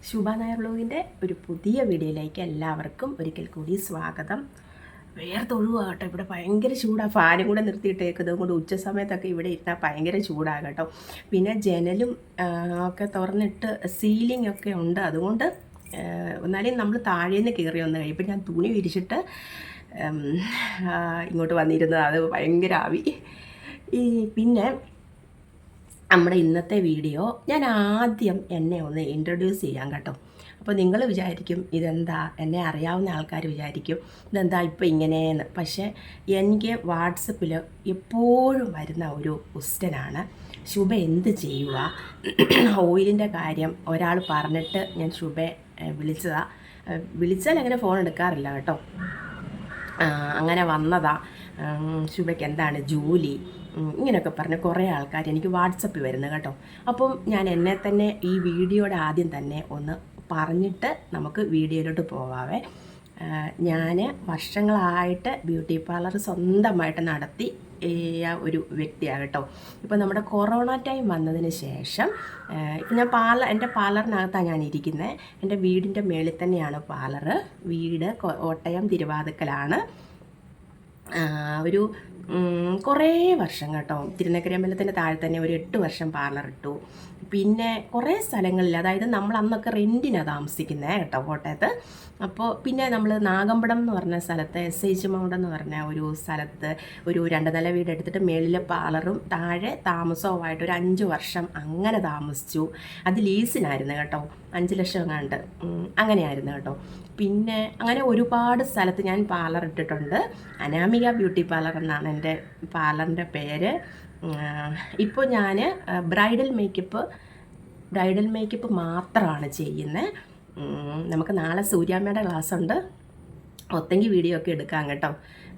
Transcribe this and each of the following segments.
ശുഭ നായർ വ്ലോഗിൻ്റെ ഒരു പുതിയ വീഡിയോയിലേക്ക് എല്ലാവർക്കും ഒരിക്കൽ കൂടി സ്വാഗതം. വേർത്തൊഴുവാകട്ടോ, ഇവിടെ ഭയങ്കര ചൂടാണ്. ഫാനും കൂടെ നിർത്തിയിട്ടേക്കുന്നത് കൊണ്ട് ഉച്ച സമയത്തൊക്കെ ഇവിടെ ഇരുന്നാൽ ഭയങ്കര ചൂടാകട്ടോ. പിന്നെ ജനലും ഒക്കെ തുറന്നിട്ട് സീലിംഗ് ഒക്കെ ഉണ്ട്. അതുകൊണ്ട് എന്നാലും നമ്മൾ താഴേന്ന് കയറി വന്ന് കഴിയുമ്പോൾ ഞാൻ തുണി വിരിച്ചിട്ട് ഇങ്ങോട്ട് വന്നിരുന്നത്. അത് ഭയങ്കര ആവി. പിന്നെ നമ്മുടെ ഇന്നത്തെ വീഡിയോ ഞാൻ ആദ്യം എന്നെ ഒന്ന് ഇൻട്രൊഡ്യൂസ് ചെയ്യാം കേട്ടോ. അപ്പോൾ നിങ്ങൾ വിചാരിക്കും ഇതെന്താ, എന്നെ അറിയാവുന്ന ആൾക്കാർ വിചാരിക്കും ഇതെന്താ ഇപ്പോൾ ഇങ്ങനെയെന്ന്. പക്ഷേ എനിക്ക് വാട്സപ്പിൽ എപ്പോഴും വരുന്ന ഒരു ക്വസ്റ്റ്യനാണ്, ശുഭ എന്ത് ചെയ്യുക? ഓയിലിൻ്റെ കാര്യം ഒരാൾ പറഞ്ഞിട്ട് ഞാൻ ശുഭയെ വിളിച്ചാൽ അങ്ങനെ ഫോൺ എടുക്കാറില്ല കേട്ടോ. അങ്ങനെ വന്നതാ. ശുഭയ്ക്ക് എന്താണ് ജോലി, ഇങ്ങനെയൊക്കെ പറഞ്ഞ് കുറേ ആൾക്കാർ എനിക്ക് വാട്സപ്പിൽ വരുന്നത് കേട്ടോ. അപ്പം ഞാൻ എന്നെ തന്നെ ഈ വീഡിയോയുടെ ആദ്യം തന്നെ ഒന്ന് പറഞ്ഞിട്ട് നമുക്ക് വീഡിയോയിലോട്ട് പോവാവേ. ഞാൻ വർഷങ്ങളായിട്ട് ബ്യൂട്ടി പാർലർ സ്വന്തമായിട്ട് നടത്തി ഒരു വ്യക്തിയാണ് കേട്ടോ. ഇപ്പോൾ നമ്മുടെ കൊറോണ ടൈം വന്നതിന് ശേഷം ഇപ്പം ഞാൻ എൻ്റെ പാർലറിനകത്താണ് ഞാൻ ഇരിക്കുന്നത്. എൻ്റെ വീടിൻ്റെ മേളിൽ തന്നെയാണ് പാർലർ. വീട് കോട്ടയം തിരുവാതുക്കലാണ്. ഒരു കുറേ വർഷം കേട്ടോ, തിരുനക്കര അമ്പലത്തിൻ്റെ താഴെ തന്നെ ഒരു 8 വർഷം പാർലർ ഇട്ടു. പിന്നെ കുറേ സ്ഥലങ്ങളിൽ, അതായത് നമ്മൾ അന്നൊക്കെ റെൻറ്റിനാണ് താമസിക്കുന്നത് കേട്ടോ കോട്ടയത്ത്. അപ്പോൾ പിന്നെ നമ്മൾ നാഗമ്പടം എന്ന് പറഞ്ഞ സ്ഥലത്ത് SH മൗണ്ട് എന്ന് പറഞ്ഞ ഒരു സ്ഥലത്ത് ഒരു 2 നില വീട് എടുത്തിട്ട് മേളിലെ പാർലറും താഴെ താമസവുമായിട്ട് ഒരു 5 വർഷം അങ്ങനെ താമസിച്ചു. അത് ലീസിനായിരുന്നു കേട്ടോ, 5 ലക്ഷം എങ്ങാണ്ട് അങ്ങനെയായിരുന്നു കേട്ടോ. പിന്നെ അങ്ങനെ ഒരുപാട് സ്ഥലത്ത് ഞാൻ പാർലർ ഇട്ടിട്ടുണ്ട്. അനാമിക ബ്യൂട്ടി പാർലർ എന്നാണ് എൻ്റെ പാർലറിൻ്റെ പേര്. ഇപ്പോൾ ഞാൻ ബ്രൈഡൽ മേക്കപ്പ് മാത്രമാണ് ചെയ്യുന്നത്. നമുക്ക് നാളെ സൂര്യാമ്മയുടെ ക്ലാസ് ഉണ്ട്, ഒത്തെങ്കിൽ വീഡിയോ ഒക്കെ എടുക്കാം കേട്ടോ.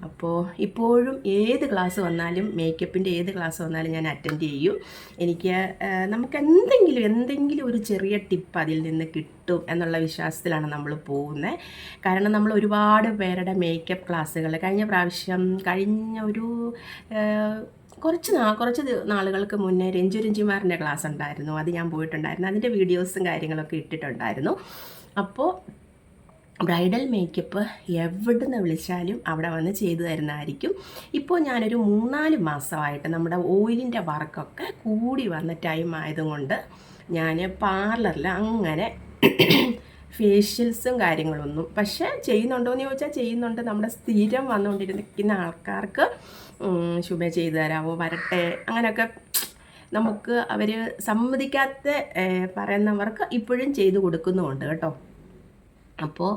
അപ്പോൾ ഇപ്പോഴും ഏത് ക്ലാസ് വന്നാലും, മേക്കപ്പിൻ്റെ ഏത് ക്ലാസ് വന്നാലും ഞാൻ അറ്റൻഡ് ചെയ്യും. എനിക്ക് നമുക്ക് എന്തെങ്കിലും ഒരു ചെറിയ ടിപ്പ് അതിൽ നിന്ന് കിട്ടും എന്നുള്ള വിശ്വാസത്തിലാണ് നമ്മൾ പോകുന്നത്. കാരണം നമ്മൾ ഒരുപാട് പേരുടെ മേക്കപ്പ് ക്ലാസ്സുകൾ കഴിഞ്ഞ ഒരു കുറച്ച് നാളുകൾക്ക് മുന്നേ രഞ്ജുമാറിൻ്റെ ക്ലാസ് ഉണ്ടായിരുന്നു. അത് ഞാൻ പോയിട്ടുണ്ടായിരുന്നു. അതിൻ്റെ വീഡിയോസും കാര്യങ്ങളൊക്കെ ഇട്ടിട്ടുണ്ടായിരുന്നു. അപ്പോൾ ബ്രൈഡൽ മേക്കപ്പ് എവിടുന്ന് വിളിച്ചാലും അവിടെ വന്ന് ചെയ്തു തരുന്നതായിരിക്കും. ഇപ്പോൾ ഞാനൊരു 3-4 മാസമായിട്ട് നമ്മുടെ ഓയിലിൻ്റെ വർക്കൊക്കെ കൂടി വന്ന ടൈം ആയതുകൊണ്ട് ഞാൻ പാർലറിൽ അങ്ങനെ ഫേഷ്യൽസും കാര്യങ്ങളൊന്നും പക്ഷേ ചെയ്യുന്നുണ്ടോ എന്ന് ചോദിച്ചാൽ ചെയ്യുന്നുണ്ട്. നമ്മുടെ സ്ഥിരം വന്നുകൊണ്ടിരിക്കുന്ന ആൾക്കാർക്ക് ശുഭ ചെയ്തു തരാമോ, വരട്ടെ, അങ്ങനെയൊക്കെ നമുക്ക് അവർ സമ്മതിക്കാത്ത പറയുന്നവർക്ക് ഇപ്പോഴും ചെയ്തു കൊടുക്കുന്നുമുണ്ട് കേട്ടോ. അപ്പോൾ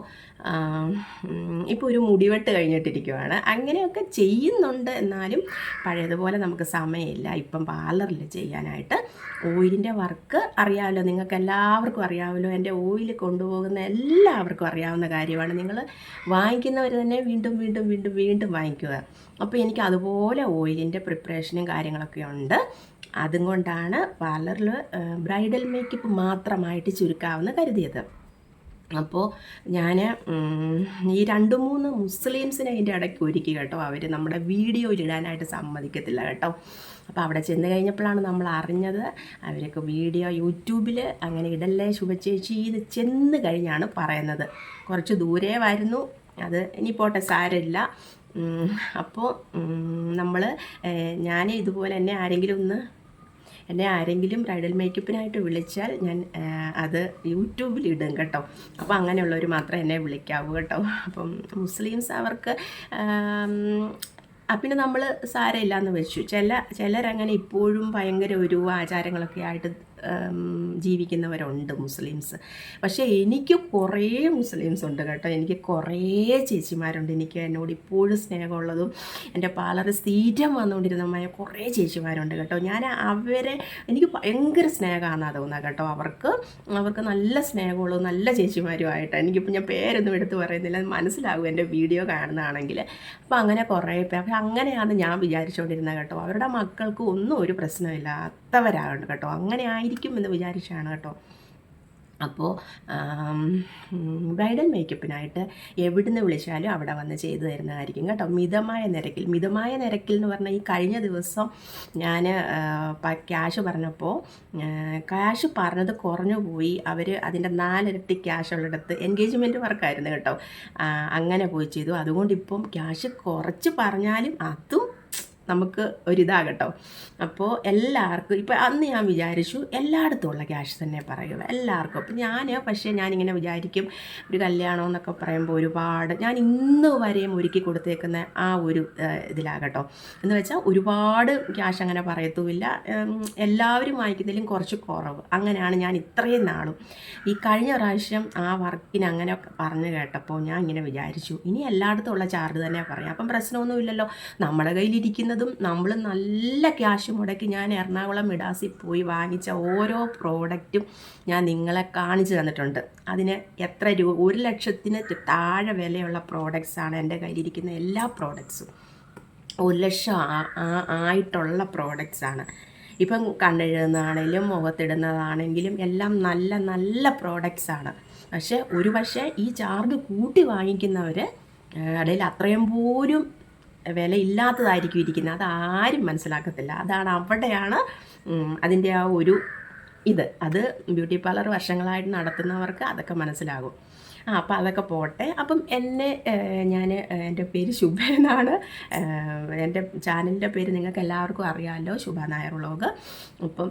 ഇപ്പോൾ ഒരു മുടിവെട്ട് കഴിഞ്ഞിട്ടിരിക്കുവാണ്. അങ്ങനെയൊക്കെ ചെയ്യുന്നുണ്ട്. എന്നാലും പഴയതുപോലെ നമുക്ക് സമയമില്ല ഇപ്പം പാർലറിൽ ചെയ്യാനായിട്ട്. ഓയിലിൻ്റെ വർക്ക് അറിയാമല്ലോ, നിങ്ങൾക്ക് എല്ലാവർക്കും അറിയാമല്ലോ. എൻ്റെ ഓയിൽ കൊണ്ടുപോകുന്ന എല്ലാവർക്കും അറിയാവുന്ന കാര്യമാണ്. നിങ്ങൾ വാങ്ങിക്കുന്നവർ തന്നെ വീണ്ടും വാങ്ങിക്കുക. അപ്പോൾ എനിക്ക് അതുപോലെ ഓയിലിൻ്റെ പ്രിപ്പറേഷനും കാര്യങ്ങളൊക്കെ ഉണ്ട്. അതുകൊണ്ടാണ് പാർലറിൽ ബ്രൈഡൽ മേക്കപ്പ് മാത്രമായിട്ട് ചുരുക്കാമെന്ന് കരുതിയത്. അപ്പോൾ ഞാൻ ഈ 2-3 മുസ്ലിംസിനെ അതിൻ്റെ ഇടയ്ക്ക് ഒരുക്കി കേട്ടോ. അവർ നമ്മുടെ വീഡിയോയിൽ ഇടാനായിട്ട് സമ്മതിക്കത്തില്ല കേട്ടോ. അപ്പോൾ അവിടെ ചെന്ന് കഴിഞ്ഞപ്പോഴാണ് നമ്മൾ അറിഞ്ഞത് അവരൊക്കെ വീഡിയോ യൂട്യൂബിൽ അങ്ങനെ ഇടല്ലേ ശുഭചേച്ചി എന്ന് ചെന്ന് കഴിഞ്ഞാണ് പറയുന്നത്. കുറച്ച് ദൂരെ വരുന്നു, അത് ഇനി പോട്ടെ, സാരമില്ല. അപ്പോൾ ഞാൻ ഇതുപോലെ എന്നെ ആരെങ്കിലും ബ്രൈഡൽ മേക്കപ്പിനായിട്ട് വിളിച്ചാൽ ഞാൻ അത് യൂട്യൂബിൽ ഇടും കേട്ടോ. അപ്പോൾ അങ്ങനെയുള്ളവർ മാത്രമേ എന്നെ വിളിക്കാവൂ കേട്ടോ. അപ്പം മുസ്ലിംസ് അവർക്ക് പിന്നെ നമ്മൾ സാരമില്ല എന്ന് വെച്ചു. ചിലരങ്ങനെ ഇപ്പോഴും ഭയങ്കര ഒരു ആചാരങ്ങളൊക്കെ ആയിട്ട് ജീവിക്കുന്നവരുണ്ട് മുസ്ലിംസ്. പക്ഷേ എനിക്ക് കുറേ മുസ്ലിംസ് ഉണ്ട് കേട്ടോ. എനിക്ക് കുറേ ചേച്ചിമാരുണ്ട്. എന്നോട് ഇപ്പോഴും സ്നേഹമുള്ളതും എൻ്റെ പാർലറിൽ സ്ഥിരം വന്നുകൊണ്ടിരുന്നമായ കുറേ ചേച്ചിമാരുണ്ട് കേട്ടോ. എനിക്ക് ഭയങ്കര സ്നേഹമാണെന്നാണ് തോന്നുന്നത് കേട്ടോ. അവർക്ക് നല്ല സ്നേഹമുള്ളതും നല്ല ചേച്ചിമാരുമായിട്ട്. എനിക്കിപ്പോൾ ഞാൻ പേരൊന്നും എടുത്ത് പറയുന്നില്ല, മനസ്സിലാകും എൻ്റെ വീഡിയോ കാണുന്നതാണെങ്കിൽ. അപ്പോൾ അങ്ങനെ കുറേ പേർ, പക്ഷെ അങ്ങനെയാണ് ഞാൻ വിചാരിച്ചുകൊണ്ടിരുന്നത് കേട്ടോ. അവരുടെ മക്കൾക്ക് ഒന്നും ഒരു പ്രശ്നമില്ലാത്തവരാണ് കേട്ടോ. അങ്ങനെ ആയിരിക്കും എന്ന് വിചാരിച്ചാണ് കേട്ടോ. അപ്പോൾ ബ്രൈഡൽ മേക്കപ്പിനായിട്ട് എവിടുന്ന് വിളിച്ചാലും അവിടെ വന്ന് ചെയ്തു തരുന്നതായിരിക്കും കേട്ടോ. മിതമായ നിരക്കിൽ എന്ന് പറഞ്ഞാൽ ഈ കഴിഞ്ഞ ദിവസം ഞാൻ ക്യാഷ് പറഞ്ഞപ്പോൾ ക്യാഷ് പറഞ്ഞത് കുറഞ്ഞു പോയി. അവർ അതിൻ്റെ 4 ഇരട്ടി ക്യാഷ് ഉള്ളിടത്ത് എൻഗേജ്മെൻറ്റ് വർക്കായിരുന്നു കേട്ടോ. അങ്ങനെ പോയി ചെയ്തു. അതുകൊണ്ട് ഇപ്പം ക്യാഷ് കുറച്ച് പറഞ്ഞാലും അതും നമുക്ക് ഒരിതാകട്ടോ. അപ്പോൾ എല്ലാവർക്കും ഇപ്പം അന്ന് ഞാൻ വിചാരിച്ചു എല്ലായിടത്തും ഉള്ള ക്യാഷ് തന്നെ പറയുള്ളൂ എല്ലാവർക്കും. അപ്പം ഞാനിങ്ങനെ വിചാരിക്കും ഒരു കല്യാണം എന്നൊക്കെ പറയുമ്പോൾ ഒരുപാട് ഞാൻ ഇന്ന് വരെയും ഒരുക്കി കൊടുത്തേക്കുന്ന ആ ഒരു ഇതിലാകട്ടോ. എന്ന് വെച്ചാൽ ഒരുപാട് ക്യാഷ് അങ്ങനെ പറയത്തുമില്ല, എല്ലാവരും വാങ്ങിക്കുന്നതിലും കുറച്ച് കുറവ്. അങ്ങനെയാണ് ഞാൻ ഇത്രയും നാളും. ഈ കഴിഞ്ഞ പ്രാവശ്യം ആ വർക്കിന് അങ്ങനെ പറഞ്ഞു കേട്ടപ്പോൾ ഞാൻ ഇങ്ങനെ വിചാരിച്ചു ഇനി എല്ലായിടത്തും ഉള്ള ചാർജ് തന്നെ പറയാം. അപ്പം പ്രശ്നമൊന്നുമില്ലല്ലോ. നമ്മുടെ കയ്യിലിരിക്കുന്നതും നമ്മൾ നല്ല ക്യാഷ് മുടക്കി ഞാൻ എറണാകുളം മിഡാസിൽ പോയി വാങ്ങിച്ച ഓരോ പ്രോഡക്റ്റും ഞാൻ നിങ്ങളെ കാണിച്ചു തന്നിട്ടുണ്ട്. അതിന് എത്ര രൂപ 1 ലക്ഷത്തിന് താഴെ വിലയുള്ള പ്രോഡക്റ്റ്സാണ് എൻ്റെ കയ്യിലിരിക്കുന്ന എല്ലാ പ്രോഡക്റ്റ്സും. 1 ലക്ഷം ആയിട്ടുള്ള പ്രോഡക്റ്റ്സാണ്. ഇപ്പം കണ്ണെഴുതുന്നതാണെങ്കിലും മുഖത്തിടുന്നതാണെങ്കിലും എല്ലാം നല്ല നല്ല പ്രോഡക്റ്റ്സാണ്. പക്ഷേ ഈ ചാർജ് കൂട്ടി വാങ്ങിക്കുന്നവർ ഇടയിൽ അത്രയും പോലും വില ഇല്ലാത്തതായിരിക്കും ഇരിക്കുന്നത്. അതാരും മനസ്സിലാക്കത്തില്ല. അവിടെയാണ് അതിൻ്റെ ആ ഒരു അത് ബ്യൂട്ടി പാർലർ വർഷങ്ങളായിട്ട് നടത്തുന്നവർക്ക് അതൊക്കെ മനസ്സിലാകും. അപ്പം അതൊക്കെ പോട്ടെ. അപ്പം എൻ്റെ പേര് ശുഭ എന്നാണ്. എൻ്റെ ചാനലിൻ്റെ പേര് നിങ്ങൾക്ക് എല്ലാവർക്കും അറിയാമല്ലോ, ശുഭ നായർ വ്ളോഗ്. അപ്പം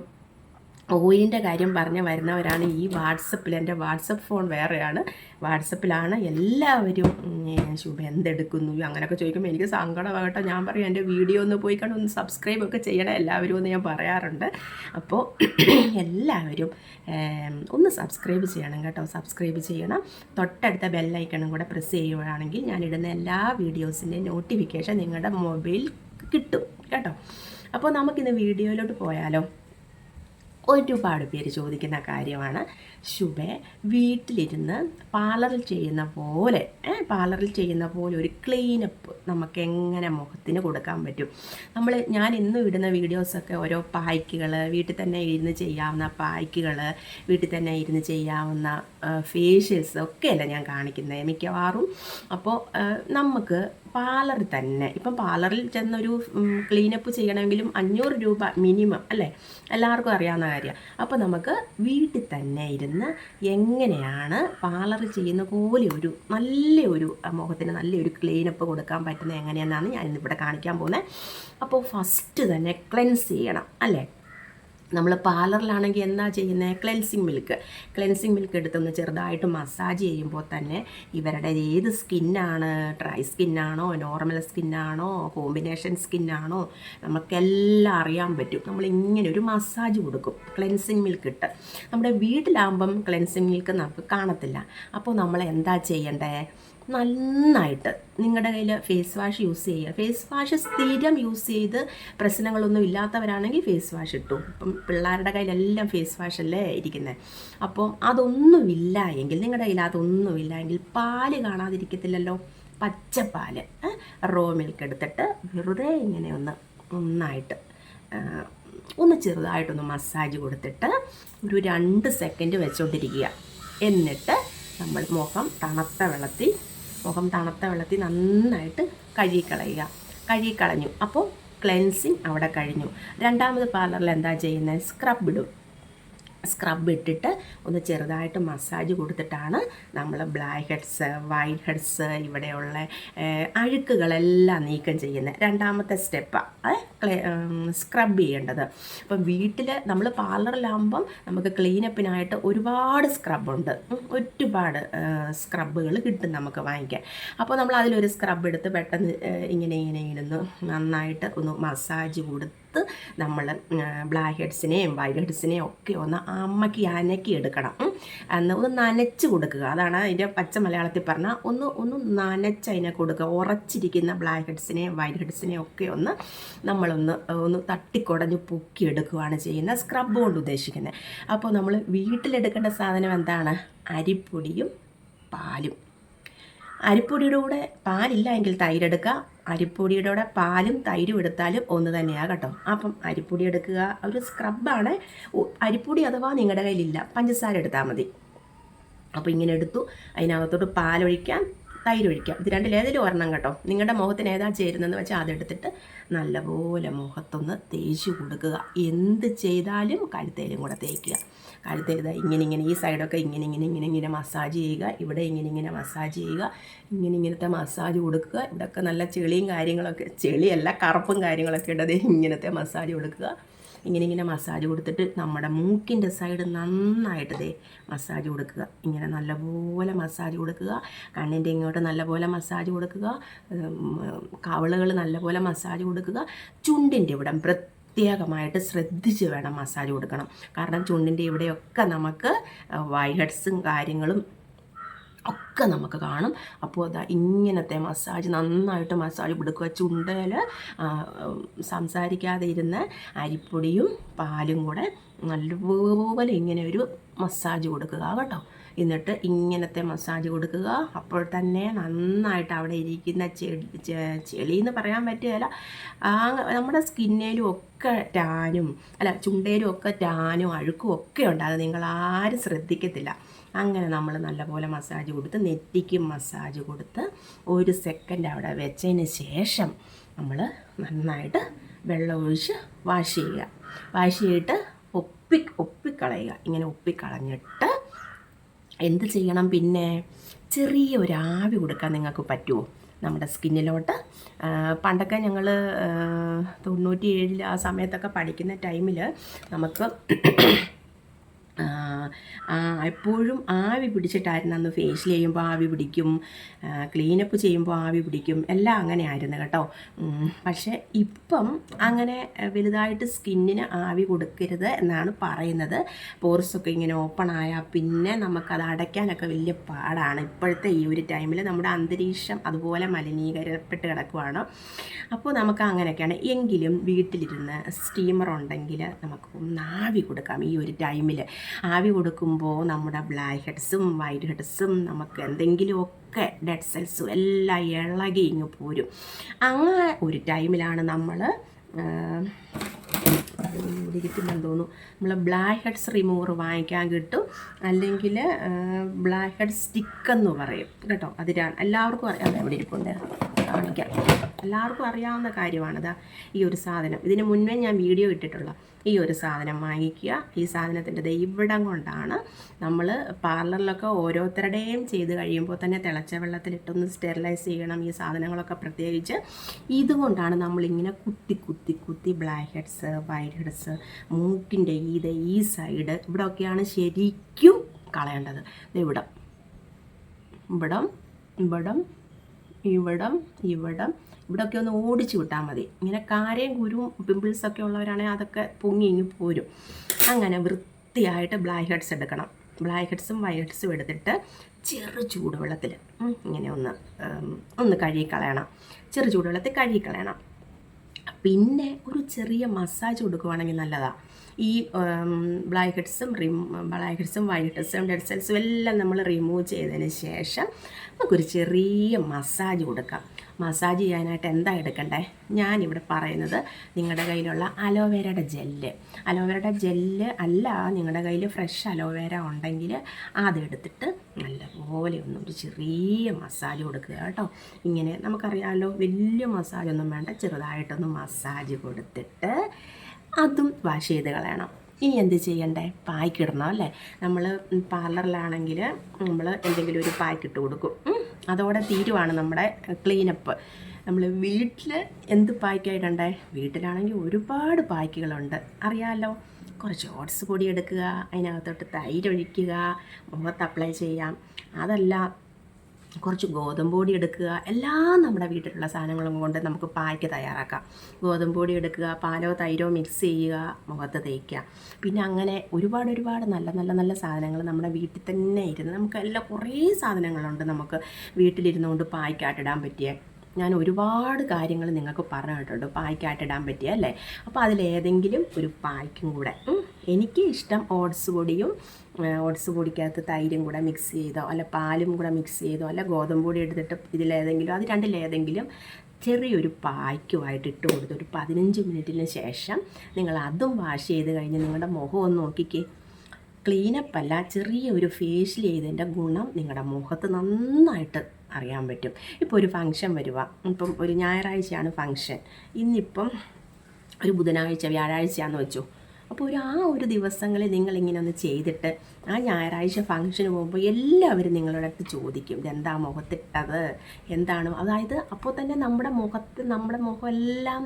ഓയിലിൻ്റെ കാര്യം പറഞ്ഞ് വരുന്നവരാണ് ഈ വാട്സപ്പിൽ. എൻ്റെ വാട്സപ്പ് ഫോൺ വേറെയാണ്. വാട്സപ്പിലാണ് എല്ലാവരും ശുഭ എന്തെടുക്കുന്നു അങ്ങനെയൊക്കെ ചോദിക്കുമ്പോൾ എനിക്ക് സങ്കടമാകട്ടെ. ഞാൻ പറയും എൻ്റെ വീഡിയോ ഒന്ന് പോയി കണ്ട് ഒന്ന് സബ്സ്ക്രൈബ് ഒക്കെ ചെയ്യണം എല്ലാവരും എന്ന് ഞാൻ പറയാറുണ്ട്. അപ്പോൾ എല്ലാവരും ഒന്ന് സബ്സ്ക്രൈബ് ചെയ്യണം കേട്ടോ. സബ്സ്ക്രൈബ് ചെയ്യണം. തൊട്ടടുത്ത ബെല്ലൈക്കണും കൂടെ പ്രസ് ചെയ്യുകയാണെങ്കിൽ ഞാനിടുന്ന എല്ലാ വീഡിയോസിൻ്റെയും നോട്ടിഫിക്കേഷൻ നിങ്ങളുടെ മൊബൈൽ കിട്ടും കേട്ടോ. അപ്പോൾ നമുക്കിന്ന് വീഡിയോയിലോട്ട് പോയാലോ. ഒരുപാട് പേര് ചോദിക്കുന്ന കാര്യമാണ്, ശുഭേ വീട്ടിലിരുന്ന് പാർലറിൽ ചെയ്യുന്ന പോലെ ഒരു ക്ലീനപ്പ് നമുക്ക് എങ്ങനെ മുഖത്തിന് കൊടുക്കാൻ പറ്റും? ഞാൻ ഇന്നും ഇടുന്ന വീഡിയോസൊക്കെ ഓരോ പായ്ക്കുകൾ, വീട്ടിൽ തന്നെ ഇരുന്ന് ചെയ്യാവുന്ന പായ്ക്കുകൾ, വീട്ടിൽ തന്നെ ഇരുന്ന് ചെയ്യാവുന്ന ഫേഷ്യൽസ് ഒക്കെയല്ല ഞാൻ കാണിക്കുന്നത് മിക്കവാറും. അപ്പോൾ നമുക്ക് പാർലറിൽ തന്നെ ഇപ്പം പാർലറിൽ ചെന്നൊരു ക്ലീനപ്പ് ചെയ്യണമെങ്കിലും 500 രൂപ മിനിമം അല്ലേ, എല്ലാവർക്കും അറിയാവുന്ന കാര്യം. അപ്പോൾ നമുക്ക് വീട്ടിൽ തന്നെ ഇരുന്ന് എങ്ങനെയാണ് പാർലറിൽ ചെയ്യുന്ന പോലെ നല്ലൊരു മുഖത്തിന് നല്ലൊരു ക്ലീനപ്പ് കൊടുക്കാൻ പറ്റുന്നത് എങ്ങനെയാണെന്നാണ് ഞാൻ ഇന്നിവിടെ കാണിക്കാൻ പോകുന്നത്. അപ്പോൾ ഫസ്റ്റ് തന്നെ ക്ലെൻസ് ചെയ്യണം അല്ലേ. നമ്മൾ പാർലറിലാണെങ്കിൽ എന്താ ചെയ്യുന്നത്? ക്ലെൻസിങ് മിൽക്ക് എടുത്തൊന്ന് ചെറുതായിട്ട് മസാജ് ചെയ്യുമ്പോൾ തന്നെ ഇവരുടെ ഏത് സ്കിന്നാണ്, ഡ്രൈ സ്കിന്നാണോ, നോർമൽ സ്കിന്നാണോ, കോമ്പിനേഷൻ സ്കിന്നാണോ, നമുക്കെല്ലാം അറിയാൻ പറ്റും. നമ്മളിങ്ങനെ ഒരു മസാജ് കൊടുക്കും ക്ലെൻസിങ് മിൽക്ക് ഇട്ട്. നമ്മുടെ വീട്ടിലാകുമ്പം ക്ലെൻസിങ് മിൽക്ക് നമുക്ക് കാണത്തില്ല. അപ്പോൾ നമ്മൾ എന്താ ചെയ്യണ്ടേ? നന്നായിട്ട് നിങ്ങളുടെ കയ്യിൽ ഫേസ് വാഷ് യൂസ് ചെയ്യുക. ഫേസ് വാഷ് സ്ഥിരം യൂസ് ചെയ്ത് പ്രശ്നങ്ങളൊന്നും ഇല്ലാത്തവരാണെങ്കിൽ ഫേസ് വാഷ് ഇട്ടു. ഇപ്പം പിള്ളേരുടെ കയ്യിലെല്ലാം ഫേസ് വാഷ് അല്ലേ ഇരിക്കുന്നത്. അപ്പം അതൊന്നുമില്ല എങ്കിൽ, നിങ്ങളുടെ കയ്യിൽ അതൊന്നുമില്ല എങ്കിൽ, പാല് കാണാതിരിക്കത്തില്ലല്ലോ, പച്ചപ്പാല്, റോ മിൽക്ക് എടുത്തിട്ട് വെറുതെ ഇങ്ങനെ നന്നായിട്ട് ഒന്ന് ചെറുതായിട്ടൊന്ന് മസാജ് കൊടുത്തിട്ട് ഒരു 2 സെക്കൻഡ് വെച്ചുകൊണ്ടിരിക്കുക. എന്നിട്ട് നമ്മൾ മുഖം തണുത്ത വെള്ളത്തിൽ നന്നായിട്ട് കഴുകിക്കളഞ്ഞു. അപ്പോൾ ക്ലെൻസിങ് അവിടെ കഴിഞ്ഞു. രണ്ടാമത് പാർലറിൽ എന്താ ചെയ്യുന്നത്? സ്ക്രബ് ഇട്ടിട്ട് ഒന്ന് ചെറുതായിട്ട് മസാജ് കൊടുത്തിട്ടാണ് നമ്മൾ ബ്ലാക്ക് ഹെഡ്സ്, വൈറ്റ് ഹെഡ്സ്, ഇവിടെയുള്ള അഴുക്കുകളെല്ലാം നീക്കം ചെയ്യുന്നത്. രണ്ടാമത്തെ സ്റ്റെപ്പാണ് സ്ക്രബ് ചെയ്യേണ്ടത്. അപ്പം വീട്ടിൽ നമ്മൾ പാർലറിലാകുമ്പം നമുക്ക് ക്ലീനപ്പിനായിട്ട് ഒരുപാട് ഒരുപാട് സ്ക്രബുകൾ കിട്ടും നമുക്ക് വാങ്ങിക്കാൻ. അപ്പോൾ നമ്മൾ അതിലൊരു സ്ക്രബ് എടുത്ത് പെട്ടെന്ന് ഇങ്ങനെ ഇരുന്ന് നന്നായിട്ട് ഒന്ന് മസാജ് കൊടുത്ത് നമ്മൾ ബ്ലാക്ക് ഹെഡ്സിനെയും വൈറ്റ് ഹെഡ്സിനെയും ഒക്കെ ഒന്ന് അനക്കി എടുക്കണം. ഒന്ന് നനച്ച് കൊടുക്കുക. അതാണ് അതിൻ്റെ പച്ച മലയാളത്തിൽ പറഞ്ഞാൽ ഒന്ന് നനച്ച് അതിനെ കൊടുക്കുക. ഉറച്ചിരിക്കുന്ന ബ്ലാക്ക് ഹെഡ്സിനെയും വൈറ്റ് ഹെഡ്സിനെയും ഒക്കെ നമ്മളൊന്ന് തട്ടിക്കുടഞ്ഞ് പൊക്കിയെടുക്കുകയാണ് ചെയ്യുന്നത്, സ്ക്രബ് കൊണ്ട് ഉദ്ദേശിക്കുന്നത്. അപ്പോൾ നമ്മൾ വീട്ടിലെടുക്കേണ്ട സാധനം എന്താണ്? അരിപ്പൊടിയും പാലും. അരിപ്പൊടിയുടെ കൂടെ പാലില്ല എങ്കിൽ തൈരെടുക്കുക. അരിപ്പൊടിയുടെ കൂടെ പാലും തൈരും എടുത്താലും ഒന്ന് തന്നെയാണ് കേട്ടോ. അപ്പം അരിപ്പൊടി എടുക്കുക. ഒരു സ്ക്രബാണ്. അരിപ്പൊടി അഥവാ നിങ്ങളുടെ കയ്യിലില്ല, പഞ്ചസാര എടുത്താൽ മതി. അപ്പോൾ ഇങ്ങനെ എടുത്തു, അതിനകത്തോട്ട് പാലൊഴിക്കാം, തൈരൊഴിക്കാം. ഇത് രണ്ടിലേതെങ്കിലും ഒരെണ്ണം കേട്ടോ. നിങ്ങളുടെ മുഖത്തിന് ഏതാ ചേരുന്നതെന്ന് വെച്ചാൽ അതെടുത്തിട്ട് നല്ലപോലെ മുഖത്തൊന്ന് തേച്ച് കൊടുക്കുക. എന്ത് ചെയ്താലും കഴുത്തേലും കൂടെ തേക്കുക. കഴുത്തേൽ ഇങ്ങനെ ഈ സൈഡൊക്കെ ഇങ്ങനെ മസാജ് ചെയ്യുക. ഇവിടെ ഇങ്ങനെ മസാജ് ചെയ്യുക. ഇങ്ങനത്തെ മസാജ് കൊടുക്കുക. ഇവിടെയൊക്കെ നല്ല ചെളിയും കാര്യങ്ങളൊക്കെ, ചെളിയല്ല കറുപ്പും കാര്യങ്ങളൊക്കെ ഉണ്ടത്. ഇങ്ങനത്തെ മസാജ് കൊടുക്കുക. ഇങ്ങനെ മസാജ് കൊടുത്തിട്ട് നമ്മുടെ മൂക്കിൻ്റെ സൈഡ് നന്നായിട്ട് മസാജ് കൊടുക്കുക. ഇങ്ങനെ നല്ലപോലെ മസാജ് കൊടുക്കുക. കണ്ണിൻ്റെ ഇങ്ങോട്ട് നല്ലപോലെ മസാജ് കൊടുക്കുക. കവിളുകൾ നല്ലപോലെ മസാജ് കൊടുക്കുക. ചുണ്ടിൻ്റെ ഇവിടെ പ്രത്യേകമായിട്ട് ശ്രദ്ധിച്ച് വേണം മസാജ് കൊടുക്കണം. കാരണം ചുണ്ടിൻ്റെ ഇവിടെയൊക്കെ നമുക്ക് വൈലറ്റ്സും കാര്യങ്ങളും ഒക്കെ നമുക്ക് കാണും. അപ്പോൾ അതാ ഇങ്ങനത്തെ മസാജ് നന്നായിട്ട് മസാജ് കൊടുക്കുക. ചുണ്ടയിൽ സംസാരിക്കാതെ ഇരുന്ന് അരിപ്പൊടിയും പാലും കൂടെ നല്ലപോലെ ഇങ്ങനെ ഒരു മസാജ് കൊടുക്കുക കേട്ടോ. എന്നിട്ട് ഇങ്ങനത്തെ മസാജ് കൊടുക്കുക. അപ്പോൾ തന്നെ നന്നായിട്ട് അവിടെ ഇരിക്കുന്ന ചെളിയെന്ന് പറയാൻ പറ്റുകയില്ല, നമ്മുടെ സ്കിന്നിലും ഒക്കെ ചുണ്ടയിലും ഒക്കെ ടാനും അഴുക്കും ഒക്കെ ഉണ്ട്. അത് നിങ്ങളാരും ശ്രദ്ധിക്കത്തില്ല. അങ്ങനെ നമ്മൾ നല്ലപോലെ മസാജ് കൊടുത്ത് നെറ്റിക്ക് മസാജ് കൊടുത്ത് 1 സെക്കൻഡ് അവിടെ വെച്ചതിന് ശേഷം നമ്മൾ നന്നായിട്ട് വെള്ളം ഒഴിച്ച് വാഷ് ചെയ്യുക. വാഷ് ചെയ്തിട്ട് ഒപ്പിക്കളയുക. ഇങ്ങനെ ഒപ്പിക്കളഞ്ഞിട്ട് എന്ത് ചെയ്യണം, പിന്നെ ചെറിയ ഒരു ആവി കൊടുക്കാൻ നിങ്ങൾക്ക് പറ്റുമോ നമ്മുടെ സ്കിന്നിലോട്ട്? പണ്ടൊക്കെ ഞങ്ങൾ 97 ആ സമയത്തൊക്കെ പഠിക്കുന്ന ടൈമിൽ നമുക്ക് എപ്പോഴും ആവി പിടിച്ചിട്ടായിരുന്നു. അന്ന് ഫേഷ്യൽ ചെയ്യുമ്പോൾ ആവി പിടിക്കും, ക്ലീനപ്പ് ചെയ്യുമ്പോൾ ആവി പിടിക്കും, എല്ലാം അങ്ങനെ ആയിരുന്നു കേട്ടോ. പക്ഷേ ഇപ്പം അങ്ങനെ വലുതായിട്ട് സ്കിന്നിന് ആവി കൊടുക്കരുത് എന്നാണ് പറയുന്നത്. പോർസൊക്കെ ഇങ്ങനെ ഓപ്പൺ ആയാൽ പിന്നെ നമുക്കത് അടയ്ക്കാനൊക്കെ വലിയ പാടാണ്. ഇപ്പോഴത്തെ ഈ ഒരു ടൈമിൽ നമ്മുടെ അന്തരീക്ഷം അതുപോലെ മലിനീകരപ്പെട്ട് കിടക്കുവാണ്. അപ്പോൾ നമുക്ക് അങ്ങനെയൊക്കെയാണ്. എങ്കിലും വീട്ടിലിരുന്ന് സ്റ്റീമർ ഉണ്ടെങ്കിൽ നമുക്ക് ഒന്ന് ആവി കൊടുക്കാം. ഈ ഒരു ടൈമിൽ ആവി കൊടുക്കുമ്പോൾ നമ്മുടെ ബ്ലാക്ക് ഹെഡ്സും വൈറ്റ് ഹെഡ്സും നമുക്ക് എന്തെങ്കിലുമൊക്കെ ഡെഡ് സെൽസും എല്ലാം ഇളകി ഇങ്ങ് പോരും. അങ്ങനെ ഒരു ടൈമിലാണ് നമ്മൾ ഇരിക്കുന്നെന്ന് തോന്നുന്നു, നമ്മൾ ബ്ലാക്ക് ഹെഡ്സ് റിമൂവർ വാങ്ങിക്കാൻ കിട്ടും. അല്ലെങ്കിൽ ബ്ലാക്ക് ഹെഡ് സ്റ്റിക്കെന്ന് പറയും കേട്ടോ. അത് എല്ലാവർക്കും അറിയാം. എവിടെ ഇരിപ്പുണ്ട് കാണിക്കാം. എല്ലാവർക്കും അറിയാവുന്ന കാര്യമാണിതാ ഈ ഒരു സാധനം. ഇതിന് മുന്നേ ഞാൻ വീഡിയോ ഇട്ടിട്ടുള്ള ഈ ഒരു സാധനം വാങ്ങിക്കുക. ഈ സാധനത്തിൻ്റെ ഇവിടം കൊണ്ടാണ് നമ്മൾ പാർലറിലൊക്കെ ഓരോരുത്തരുടെയും ചെയ്ത് കഴിയുമ്പോൾ തന്നെ തിളച്ച വെള്ളത്തിലിട്ടൊന്ന് സ്റ്റെറിലൈസ് ചെയ്യണം. ഈ സാധനങ്ങളൊക്കെ പ്രത്യേകിച്ച് ഇതുകൊണ്ടാണ് നമ്മളിങ്ങനെ കുത്തി ബ്ലാക്ക് ഹെഡ്സ് വൈറ്റ് ഹെഡ്സ് മൂക്കിൻ്റെ ഈ സൈഡ് ഇവിടെയൊക്കെയാണ് ശരിക്കും കളയേണ്ടത്. ഇവിടം ഇവിടം ഇവിടം ഇവിടം ഇവിടം ഇവിടെയൊക്കെ ഒന്ന് ഓടിച്ചു വിട്ടാൽ മതി. ഇങ്ങനെ കാരയും കുരുവും പിമ്പിൾസൊക്കെ ഉള്ളവരാണെങ്കിൽ അതൊക്കെ പൊങ്ങി ഇങ്ങി പോരും. അങ്ങനെ വൃത്തിയായിട്ട് ബ്ലാക്ക് ഹെഡ്സ് എടുക്കണം. ബ്ലാക്ക് ഹെഡ്സും വൈറ്റ് ഹെഡ്സും എടുത്തിട്ട് ചെറു ചൂടുവെള്ളത്തിൽ ഇങ്ങനെ ഒന്ന് കഴുകിക്കളയണം. ചെറു ചൂടുവെള്ളത്തിൽ കഴുകിക്കളയണം. പിന്നെ ഒരു ചെറിയ മസാജ് കൊടുക്കുവാണെങ്കിൽ നല്ലതാണ്. ഈ ബ്ലാക്ക് ഹെഡ്സും വൈറ്റ് ഹെഡ്സും ഡെഡ് സെൽസും എല്ലാം നമ്മൾ റിമൂവ് ചെയ്തതിന് ശേഷം നമുക്കൊരു ചെറിയ മസാജ് കൊടുക്കാം. മസാജ് ചെയ്യാനായിട്ട് എന്താ എടുക്കണ്ടേ? ഞാനിവിടെ പറയുന്നത് നിങ്ങളുടെ കയ്യിലുള്ള അലോവേരയുടെ ജെല്ല് അല്ല, നിങ്ങളുടെ കയ്യിൽ ഫ്രഷ് അലോവേര ഉണ്ടെങ്കിൽ അതെടുത്തിട്ട് നല്ലപോലെ ഒരു ചെറിയ മസാജ് കൊടുക്കുക കേട്ടോ. ഇങ്ങനെ നമുക്കറിയാമല്ലോ, വലിയ മസാജൊന്നും വേണ്ട, ചെറുതായിട്ടൊന്ന് മസാജ് കൊടുത്തിട്ട് അതും വാഷ് ചെയ്ത് കളയണം. ഇനി എന്ത് ചെയ്യണ്ടേ? പായ്ക്കിടണം അല്ലേ? നമ്മൾ പാർലറിലാണെങ്കിൽ നമ്മൾ എന്തെങ്കിലും ഒരു പായ്ക്കിട്ട് കൊടുക്കും. അതോടെ തീരുവാണ് നമ്മുടെ ക്ലീനപ്പ്. നമ്മൾ വീട്ടിൽ എന്ത് പായ്ക്കായിടണ്ടേ? വീട്ടിലാണെങ്കിൽ ഒരുപാട് പായ്ക്കുകളുണ്ട്, അറിയാമല്ലോ. കുറച്ച് ഓട്സ് പൊടി എടുക്കുക, അതിനകത്തോട്ട് തൈരൊഴിക്കുക, മുഖത്ത് അപ്ലൈ ചെയ്യാം. അതല്ല, കുറച്ച് ഗോതമ്പ് പൊടി എടുക്കുക. എല്ലാം നമ്മുടെ വീട്ടിലുള്ള സാധനങ്ങളും കൊണ്ട് നമുക്ക് പായ്ക്ക് തയ്യാറാക്കാം. ഗോതമ്പ് പൊടി എടുക്കുക, പാലോ തൈരോ മിക്സ് ചെയ്യുക, മുഖത്ത് തേക്കുക. പിന്നെ അങ്ങനെ ഒരുപാട് നല്ല സാധനങ്ങൾ നമ്മുടെ വീട്ടിൽ തന്നെ ഇരുന്ന് നമുക്കെല്ലാം കുറേ സാധനങ്ങളുണ്ട് നമുക്ക് വീട്ടിലിരുന്നുകൊണ്ട് പായ്ക്കായിട്ടിടാൻ പറ്റിയ. ഞാൻ ഒരുപാട് കാര്യങ്ങൾ നിങ്ങൾക്ക് പറഞ്ഞു കേട്ടിട്ടുണ്ട് പായ്ക്കായിട്ടിടാൻ പറ്റിയ അല്ലേ. അപ്പോൾ അതിലേതെങ്കിലും ഒരു പായ്ക്കും കൂടെ, എനിക്ക് ഇഷ്ടം ഓട്സ് പൊടിക്കകത്ത് തൈരും കൂടെ മിക്സ് ചെയ്തോ, അല്ല പാലും കൂടെ മിക്സ് ചെയ്തോ, അല്ല ഗോതമ്പ് പൊടി എടുത്തിട്ട് ഇതിലേതെങ്കിലും, അത് രണ്ടിലേതെങ്കിലും ചെറിയൊരു പായ്ക്കുമായിട്ട് ഇട്ട് കൊടുത്ത് ഒരു 15 മിനിറ്റിന് ശേഷം നിങ്ങൾ അതും വാഷ് ചെയ്ത് കഴിഞ്ഞ് നിങ്ങളുടെ മുഖം ഒന്ന് നോക്കിക്കേ. ക്ലീനപ്പ് അല്ല, ചെറിയൊരു ഫേഷ്യൽ ചെയ്തതിൻ്റെ ഗുണം നിങ്ങളുടെ മുഖത്ത് നന്നായിട്ട് അറിയാൻ പറ്റും. ഇപ്പോൾ ഒരു ഫംഗ്ഷൻ വരുക, ഇപ്പം ഒരു ഞായറാഴ്ചയാണ് ഫംഗ്ഷൻ, ഇന്നിപ്പം ഒരു ബുധനാഴ്ച വ്യാഴാഴ്ചയാണെന്ന് വെച്ചു. അപ്പോൾ ഒരു ദിവസങ്ങളിൽ നിങ്ങളിങ്ങനെ ഒന്ന് ചെയ്തിട്ട് ആ ഞായറാഴ്ച ഫംഗ്ഷന് പോകുമ്പോൾ എല്ലാവരും നിങ്ങളുടെ അടുത്ത് ചോദിക്കും ഇതെന്താ മുഖത്തിട്ടത് എന്താണ്. അതായത് അപ്പോൾ തന്നെ നമ്മുടെ മുഖം എല്ലാം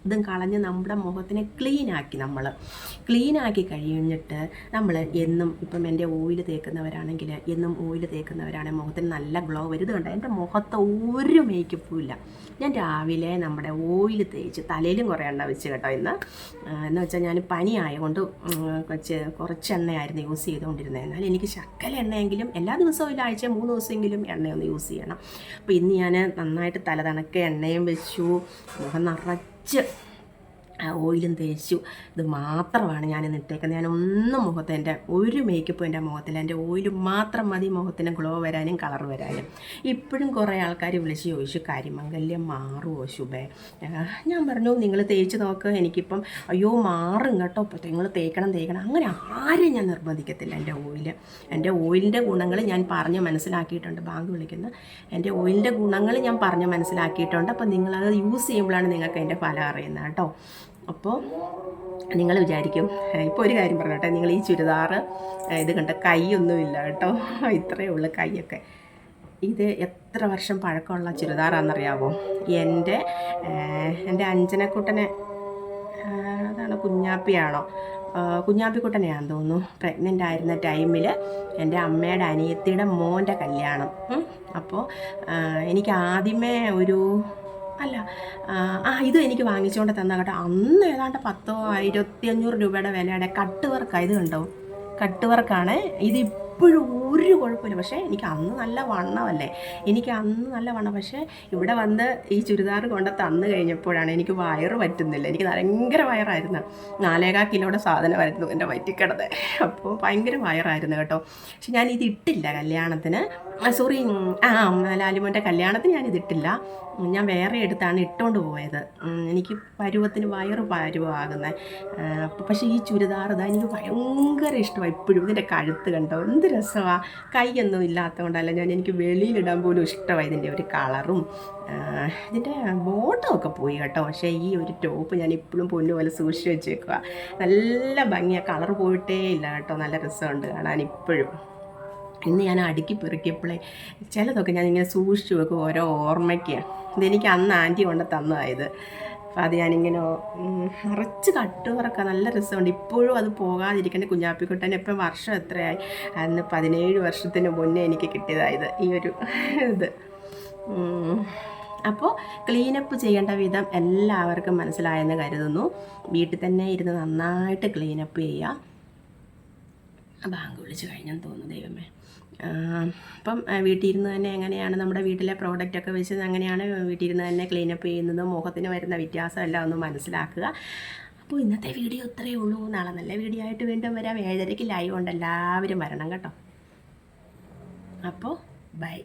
ഇതും കളഞ്ഞ് നമ്മുടെ മുഖത്തിനെ ക്ലീനാക്കി കഴിഞ്ഞിട്ട് നമ്മൾ എന്നും ഇപ്പം എൻ്റെ ഓയിൽ തേക്കുന്നവരാണെങ്കിൽ എന്നും ഓയിൽ തേക്കുന്നവരാണെങ്കിൽ മുഖത്തിന് നല്ല ഗ്ലോ വരും. ഇത് കണ്ടോ, എൻ്റെ മുഖത്ത് ഒരു മേക്കപ്പും ഇല്ല. ഞാൻ രാവിലെ നമ്മുടെ ഓയിൽ തേച്ച് തലയിലും കുറേ എണ്ണ വെച്ച് കേട്ടോ ഇന്ന്. എന്ന് വെച്ചാൽ ഞാൻ പനി ആയതുകൊണ്ട് കുറച്ച് എണ്ണയായിരുന്നു യൂസ് ചെയ്തുകൊണ്ടിരുന്നത്. എന്നാൽ എനിക്ക് ശക്കല എണ്ണയെങ്കിലും എല്ലാ ദിവസവും ഇല്ല, ആഴ്ച 3 ദിവസമെങ്കിലും എണ്ണയൊന്ന് യൂസ് ചെയ്യണം. അപ്പോൾ ഇന്ന് ഞാൻ നന്നായിട്ട് തലതണക്ക എണ്ണയും വെച്ചു, മുഖം നിറച്ച് ഓയിലും തേച്ചു. ഇത് മാത്രമാണ് ഞാൻ ഇട്ടേക്കുന്നത്. ഞാനൊന്നും മുഖത്ത് എൻ്റെ ഒരു മേക്കപ്പും എൻ്റെ മുഖത്തിൽ, എൻ്റെ ഓയിൽ മാത്രം മതി മുഖത്തിന് ഗ്ലോ വരാനും കളർ വരാനും. ഇപ്പോഴും കുറേ ആൾക്കാർ വിളിച്ച് ചോദിച്ചു കരിമംഗല്യം മാറുമോ ശുഭേ? ഞാൻ പറഞ്ഞു നിങ്ങൾ തേച്ച് നോക്ക്. എനിക്കിപ്പം അയ്യോ മാറും കേട്ടോ, ഇപ്പോൾ നിങ്ങൾ തേക്കണം അങ്ങനെ ആരും ഞാൻ നിർബന്ധിക്കത്തില്ല. എൻ്റെ ഓയിലിൻ്റെ ഗുണങ്ങൾ ഞാൻ പറഞ്ഞ് മനസ്സിലാക്കിയിട്ടുണ്ട്. ബാങ്ക് വിളിക്കുന്ന എൻ്റെ ഓയിലിൻ്റെ ഗുണങ്ങൾ ഞാൻ പറഞ്ഞ് മനസ്സിലാക്കിയിട്ടുണ്ട്. അപ്പോൾ നിങ്ങളത് യൂസ് ചെയ്യുമ്പോഴാണ് നിങ്ങൾക്ക് അതിൻ്റെ ഫലം അറിയുന്നത് കേട്ടോ. അപ്പോൾ നിങ്ങൾ വിചാരിക്കും, ഇപ്പോൾ ഒരു കാര്യം പറഞ്ഞോട്ടെ, നിങ്ങൾ ഈ ചുരിദാർ ഇത് കണ്ട കൈയൊന്നുമില്ല കേട്ടോ, ഇത്രയേ ഉള്ളൂ കൈയൊക്കെ. ഇത് എത്ര വർഷം പഴക്കമുള്ള ചുരിദാറാണെന്നറിയാമോ? എൻ്റെ അഞ്ജനക്കുട്ടനെ, അതാണ് കുഞ്ഞാപ്പിയാണോ, കുഞ്ഞാപ്പിക്കുട്ടനെയാണെന്ന് തോന്നുന്നു, പ്രഗ്നൻ്റ് ആയിരുന്ന ടൈമിൽ എൻ്റെ അമ്മയുടെ അനിയത്തിയുടെ മോൻ്റെ കല്യാണം. അപ്പോൾ എനിക്ക് ആദ്യമേ ഇത് എനിക്ക് വാങ്ങിച്ചുകൊണ്ട് തന്ന കേട്ടോ. അന്ന് ഏതാണ്ട് 10,000-1500 രൂപയുടെ വിലയുടെ കട്ട് വർക്കാണ്. ഇത് കണ്ടോ, കട്ട് വർക്കാണ് ഇത്. ഇപ്പോഴും ഒരു കുഴപ്പമില്ല. പക്ഷേ എനിക്ക് അന്ന് നല്ല വണ്ണമല്ലേ, പക്ഷേ ഇവിടെ വന്ന് ഈ ചുരിദാർ കൊണ്ട് തന്നു കഴിഞ്ഞപ്പോഴാണ് എനിക്ക് വയറ് പറ്റുന്നില്ല. എനിക്ക് ഭയങ്കര വയറായിരുന്നു, 4.25 കിലോയുടെ സാധനമായിരുന്നു എൻ്റെ വയറ്റിക്കിടന്നത്. അപ്പോൾ ഭയങ്കര വയറായിരുന്നു കേട്ടോ. പക്ഷെ ഞാനിത് ഇട്ടില്ല കല്യാണത്തിന്, ലാലിമോൻ്റെ കല്യാണത്തിന് ഞാനിതിട്ടില്ല. ഞാൻ വേറെ എടുത്താണ് ഇട്ടുകൊണ്ട് പോയത്. എനിക്ക് പരുവമാകുന്നത്. പക്ഷേ ഈ ചുരിദാർ എനിക്ക് ഭയങ്കര ഇഷ്ടമാണ്. ഇപ്പോഴും ഇതിൻ്റെ കഴുത്ത് കണ്ടോ എന്ത് രസമാണ്. കൈയൊന്നും ഇല്ലാത്തതുകൊണ്ടല്ല, എനിക്ക് വെളിയിലിടാൻ പോലും ഇഷ്ടമാണ് ഇതിൻ്റെ ഒരു കളറും. ഇതിൻ്റെ ബോട്ടമൊക്കെ പോയി കേട്ടോ. പക്ഷേ ഈ ഒരു ടോപ്പ് ഞാൻ ഇപ്പോഴും പൊന്നുപോലെ സൂക്ഷിച്ച് വെച്ചേക്കുക. നല്ല ഭംഗിയാണ്, കളർ പോയിട്ടേ ഇല്ല കേട്ടോ. നല്ല രസമുണ്ട് കാണാൻ ഇപ്പോഴും. ഇന്ന് ഞാൻ അടുക്കി പെറുക്കിയപ്പോഴേ ചിലതൊക്കെ ഞാനിങ്ങനെ സൂക്ഷിച്ച് വെക്കും ഓരോ ഓർമ്മയ്ക്ക്. ഇതെനിക്ക് അന്ന് ആൻറ്റി കൊണ്ട് തന്നതായത്. അപ്പോൾ അത് ഞാനിങ്ങനെ നിറച്ച് കട്ട് വറക്കുക, നല്ല രസമുണ്ട്. ഇപ്പോഴും അത് പോകാതിരിക്കേണ്ട. കുഞ്ഞാപ്പിക്കുട്ടൻ ഇപ്പം വർഷം എത്രയായി? അന്ന് 17 വർഷത്തിന് മുന്നേ എനിക്ക് കിട്ടിയതായത് ഈ ഒരു ഇത്. അപ്പോൾ ക്ലീനപ്പ് ചെയ്യേണ്ട വിധം എല്ലാവർക്കും മനസ്സിലായെന്ന് കരുതുന്നു. വീട്ടിൽ തന്നെ ഇരുന്ന് നന്നായിട്ട് ക്ലീനപ്പ് ചെയ്യുക. ബാങ്ക് വിളിച്ച് കഴിഞ്ഞെന്ന് തോന്നുന്നു, ദൈവമേ. അപ്പം വീട്ടിൽ ഇരുന്ന് തന്നെ എങ്ങനെയാണ് നമ്മുടെ വീട്ടിലെ പ്രോഡക്റ്റൊക്കെ വെച്ച് എങ്ങനെയാണ് വീട്ടിൽ ഇരുന്ന് തന്നെ ക്ലീനപ്പ് ചെയ്യുന്നത്, മുഖത്തിന് വരുന്ന വ്യത്യാസം എല്ലാം ഒന്ന് മനസ്സിലാക്കുക. അപ്പോൾ ഇന്നത്തെ വീഡിയോ ഇത്രയേ ഉള്ളൂ. നാളെ നല്ല വീഡിയോ ആയിട്ട് വീണ്ടും വരാം. 7:30 ലൈവ് ഉണ്ട്, എല്ലാവരും വരണം കേട്ടോ. അപ്പോൾ ബൈ.